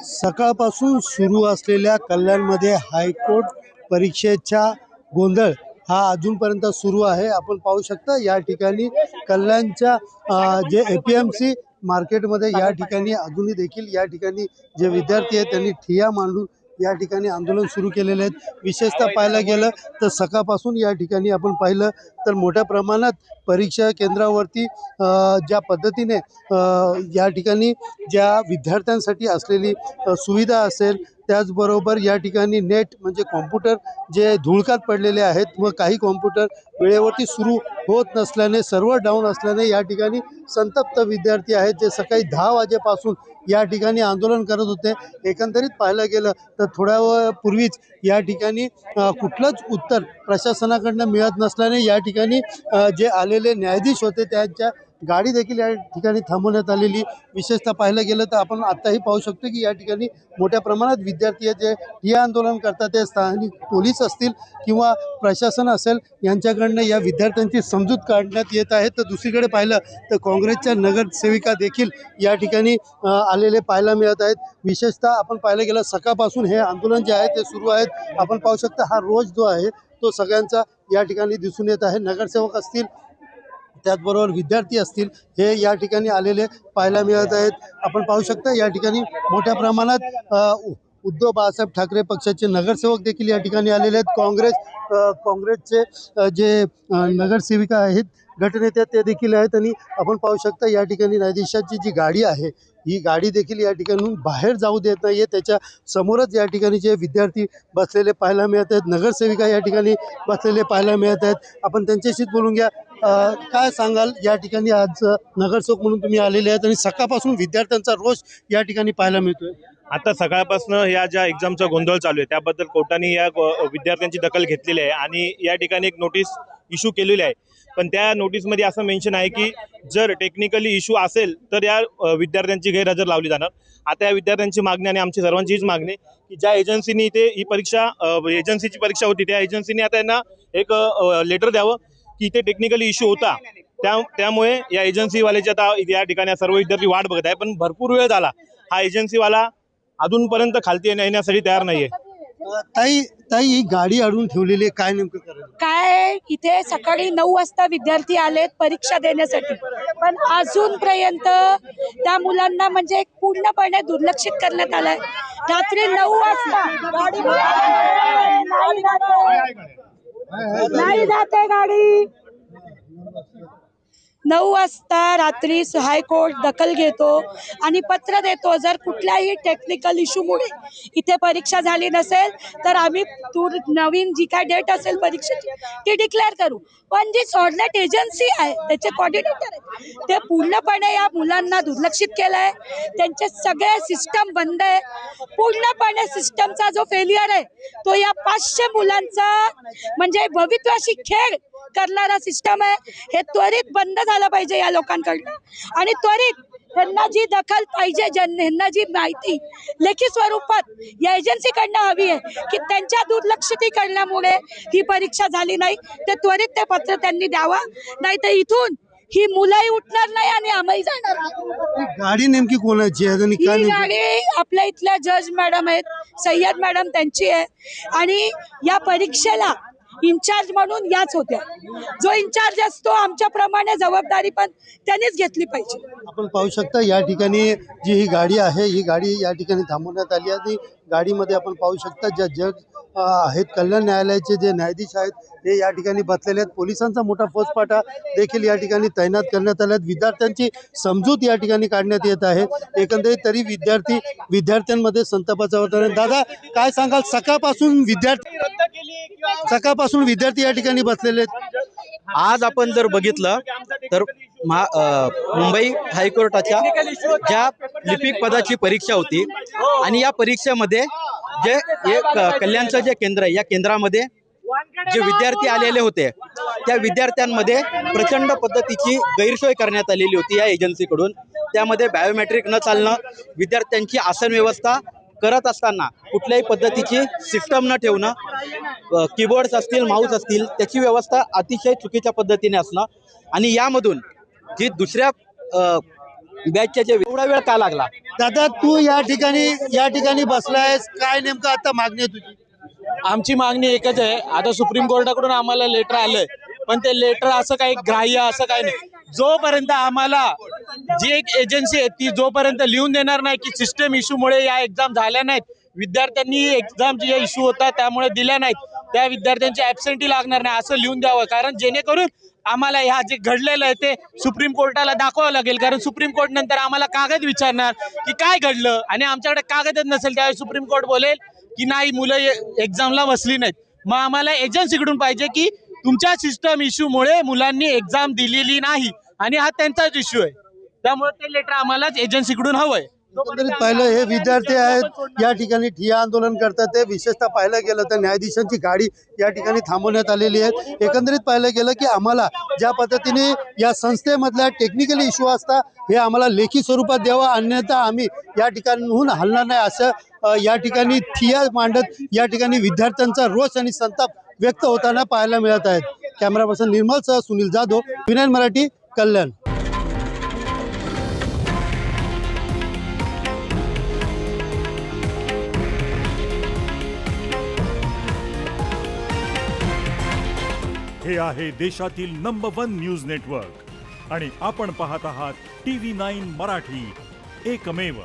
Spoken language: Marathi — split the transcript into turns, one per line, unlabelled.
सकाळपासून सुरू असलेल्या कल्याणमध्ये हायकोर्ट परीक्षेचा गोंधळ हा अजूनपर्यंत सुरू आहे। आपण पाहू शकता या ठिकाणी कल्याणच्या जे APMC मार्केटमध्ये या ठिकाणी अजूनही देखील या ठिकाणी जे विद्यार्थी आहेत त्यांनी ठिय्या मांडून या ठिकाणी आंदोलन सुरू केलेले आहेत। विशेषतः पाहायला गेलं तर सकाळपासून या ठिकाणी आपण पाहिलं तर मोठ्या प्रमाणात परीक्षा केंद्रावरती ज्या पद्धतीने या ठिकाणी ज्या विद्यार्थ्यांसाठी असलेली सुविधा असेल, त्याचबरोबर या ठिकाणी नेट म्हणजे कॉम्प्युटर जे धुळकात पडलेले आहेत व काही कॉम्प्युटर वेळेवरती सुरू होत नसल्याने सर्व्हर डाऊन असल्याने या ठिकाणी संतप्त विद्यार्थी आहेत जे सकाळी 10 वाजेपासून या ठिकाणी आंदोलन करत होते। एकंदरीत पाहायला गेलं तर थोड्या वेळापूर्वीच या ठिकाणी कुठलंच उत्तर प्रशासनाकडनं मिळत नसल्याने या ठिकाणी जे आलेले न्यायाधीश होते त्यांच्या गाडी देखील या ठिकाणी थांबवण्यात आलेली। विशेषतः पाहायला गेलं तर आपण आत्ताही पाहू शकतो की या ठिकाणी मोठ्या प्रमाणात विद्यार्थी आहेत जे ठिय्या आंदोलन करतात, ते स्थानिक पोलीस असतील किंवा प्रशासन असेल यांच्याकडनं या विद्यार्थ्यांची समजूत काढण्यात येत आहे। तर दुसरीकडे पाहिलं तर काँग्रेसच्या नगरसेविका देखील या ठिकाणी आलेले पाहायला मिळत आहेत। विशेषतः आपण पाहायला गेलं सकाळपासून हे आंदोलन जे आहे ते सुरू आहेत। आपण पाहू शकता हा रोज जो आहे तो सगळ्यांचा या ठिकाणी दिसून येत आहे। नगरसेवक असतील त्याचबरोबर विद्यार्थी असतील हे या ठिकाणी आलेले पाहायला मिळत आहेत। आपण पाहू शकता या ठिकाणी मोठ्या प्रमाणात उद्धव बाळासाहेब ठाकरे पक्षाचे नगरसेवक देखील या ठिकाणी आलेले आहेत। काँग्रेसचे जे नगरसेविका आहेत गटनेते ते देखील आहेत आणि आपण पाहू शकता या ठिकाणी न्यायाधीशाची जी गाडी आहे ही गाडी देखील या ठिकाणून बाहेर जाऊ देत नाही आहे। त्याच्या समोरच या ठिकाणी जे विद्यार्थी बसलेले पाहायला मिळत आहेत, नगरसेविका या ठिकाणी बसलेले पाहायला मिळत आहेत। आपण त्यांच्याशीच बोलून घ्या। काय सांगाल, या ठिकाणी आज नगरसेवक म्हणून तुम्ही आलेले आहेत आणि सकाळपासून विद्यार्थ्यांचा रोष या ठिकाणी पाहायला मिळतोय।
आता सकाळपासून या ज्या एक्झामचा गोंधळ चालू आहे त्याबद्दल कोर्टाने या विद्यार्थ्यांची दखल घेतलेली आहे आणि या ठिकाणी एक नोटीस इश्यू केलेली आहे। पण त्या नोटीसमध्ये असं मेन्शन आहे की जर टेक्निकली इश्यू असेल तर या विद्यार्थ्यांची गैरहजर लावली जाणार। आता या विद्यार्थ्यांची मागणी आणि आमची सर्वांचीच मागणी की ज्या एजन्सीनी ही परीक्षा एजन्सीची परीक्षा होती त्या एजन्सीने आता यांना एक लेटर द्यावं की इथे टेक्निकली इश्यू होता, त्यामुळे या एजन्सीवाल्याची आता या ठिकाणी सर्व विद्यार्थी वाट बघत आहे। पण भरपूर वेळ झाला, हा एजन्सीवाला अजूनपर्यंत खालती येण्यासाठी तयार नाहीये।
ताई ही गाडी अडवून ठेवलेली आहे, काय नेमकं करायचं?
काय इथे सकाळी 9 वाजता विद्यार्थी आलेत परीक्षा देण्यासाठी, पण अजूनपर्यंत त्या मुलांना म्हणजे पूर्णपणे दुर्लक्षित करण्यात आलंय। रात्री 9 वाजता नाही जाते गाडी। 9 वाजता रात्री हायकोर्ट दखल घेतो आणि पत्र देतो जर कुठल्याही टेक्निकल इश्यूमुळे इथे परीक्षा झाली नसेल तर आम्ही नवीन जी काय डेट असेल परीक्षेची ती डिक्लेअर करू। पण जी सॉर्टलेट एजन्सी आहे त्याचे कोऑर्डिनेटर आहेत ते पूर्णपणे या मुलांना दुर्लक्षित केलं आहे। त्यांचे सगळे सिस्टम बंद आहे। पूर्णपणे सिस्टमचा जो फेलियर आहे तो या 500 मुलांचा म्हणजे भविष्याशी खेळ करणारा सिस्टम आहे। हे त्वरित बंद झालं पाहिजे या लोकांकडनं आणि त्वरित ह्यांना जी दखल पाहिजे, ह्यांना जी माहिती लेखी स्वरूपात या एजन्सीकडनं हवी आहे की त्यांच्या दुर्लक्षितीकरणामुळे ही परीक्षा झाली नाही, ते त्वरित ते पत्र त्यांनी द्यावा, नाही तर इथून ही मुलंही उठणार नाही आणि आम्ही जाणार नाही।
गाडी नेमकी कोणाची आहे आणि काय?
ही गाडी आपल्या इथल्या जज मॅडम आहेत, सय्यद मॅडम त्यांची आहे आणि या परीक्षेला इन्चार्ज म्हणून याच होत्या। जो इन्चार्ज असतो आमच्याप्रमाणे जबाबदारी पण त्यांनीच घेतली पाहिजे।
आपण पाहू शकता या ठिकाणी जी ही गाडी आहे ही गाडी या ठिकाणी थांबवण्यात आली आहे। गाडीमध्ये आपण पाहू शकता ज्या जज आहेत कल्याण न्यायालयाचे जे न्यायाधीश आहेत ते या ठिकाणी बसलेले आहेत। पोलिसांचा मोठा फौजफाटा देखील या ठिकाणी तैनात करण्यात आला आहे। विद्यार्थ्यांची समजूत या ठिकाणी काढण्यात येत आहे। एकंदरीत तरी विद्यार्थ्यांमध्ये संतापाचं वातावरण। दादा काय सांगाल, सकाळपासून विद्यार्थी या ठिकाणी बसलेले आहेत।
आज आपण जर बघितलं तर मुंबई हायकोर्टाच्या ज्या लिपिक पदाची परीक्षा होती आणि या परीक्षेमध्ये जे कल्याणचं जे केंद्र आहे या केंद्रामध्ये जे विद्यार्थी आलेले होते त्या विद्यार्थ्यांमध्ये प्रचंड पद्धतीची गैरसोय करण्यात आलेली होती या एजन्सीकडून। त्यामध्ये बायोमेट्रिक न चालणं, विद्यार्थ्यांची आसन व्यवस्था करत असताना कुठल्याही पद्धतीची सिस्टम न ठेवणं, कीबोर्ड्स असतील माऊस असतील त्याची व्यवस्था अतिशय चुकीच्या पद्धतीने असणं आणि यामधून जी दुसऱ्या बॅचच्या एवढा वेळ का लागला?
दादा तू या ठिकाणी बसलायस, काय नेमकं आता मागणी आहे तुझी?
आमची मागणी एकच आहे. आता सुप्रीम कोर्टाकडून आम्हाला लेटर आलंय, पण ते लेटर असं काही ग्राह्य असं काही नाही. जोपर्यंत आम्हाला जी एक एजन्सी आहे ती जोपर्यंत लिहून देणार नाही की सिस्टम इश्यूमुळे या एक्झाम झाल्या नाहीत, विद्यार्थ्यांनी एक्झाम जे इश्यू होता त्यामुळे दिल्या नाहीत, त्या विद्यार्थ्यांची ॲब्सेंटी लागणार नाही असं लिहून द्यावं. कारण जेणेकरून आम्हाला ह्या जे घडलेलं आहे ते सुप्रीम कोर्टाला दाखवावं लागेल. कारण सुप्रीम कोर्ट नंतर आम्हाला कागद विचारणार की काय घडलं, आणि आमच्याकडे कागदच नसेल त्यावेळी सुप्रीम कोर्ट बोलेल की नाही मुलं एक्झामला बसली नाहीत. मग आम्हाला एजन्सीकडून पाहिजे की तुमच्या सिस्टम इश्यूमुळे मुलांनी एक्झाम दिलेली नाही आणि हा त्यांचाच इश्यू आहे, त्यामुळे ते लेटर आम्हालाच एजन्सीकडून हवंय.
एकंदरीत पाहिलं हे विद्यार्थी आहेत या ठिकाणी ठिय्या आंदोलन करतात. ते विशेषतः पाहिलं गेलं तर न्यायाधीशांची गाडी या ठिकाणी थांबवण्यात आलेली आहे. एकंदरीत पाहिलं गेलं की आम्हाला ज्या पद्धतीने या संस्थेमधल्या टेक्निकल इश्यू असतात हे आम्हाला लेखी स्वरूपात द्यावं, अन्यथा आम्ही या ठिकाणहून हलणार नाही असं या ठिकाणी ठिय्या मांडत या ठिकाणी विद्यार्थ्यांचा रोष आणि संताप व्यक्त होताना पाहायला मिळत आहेत. कॅमेरा पर्सन निर्मलसह सुनील जाधव, विनय मराठी, कल्याण.
हे आहे देशातील नंबर 1 न्यूज नेटवर्क आणि आपण पाहत आहात TV9 मराठी, एकमेव.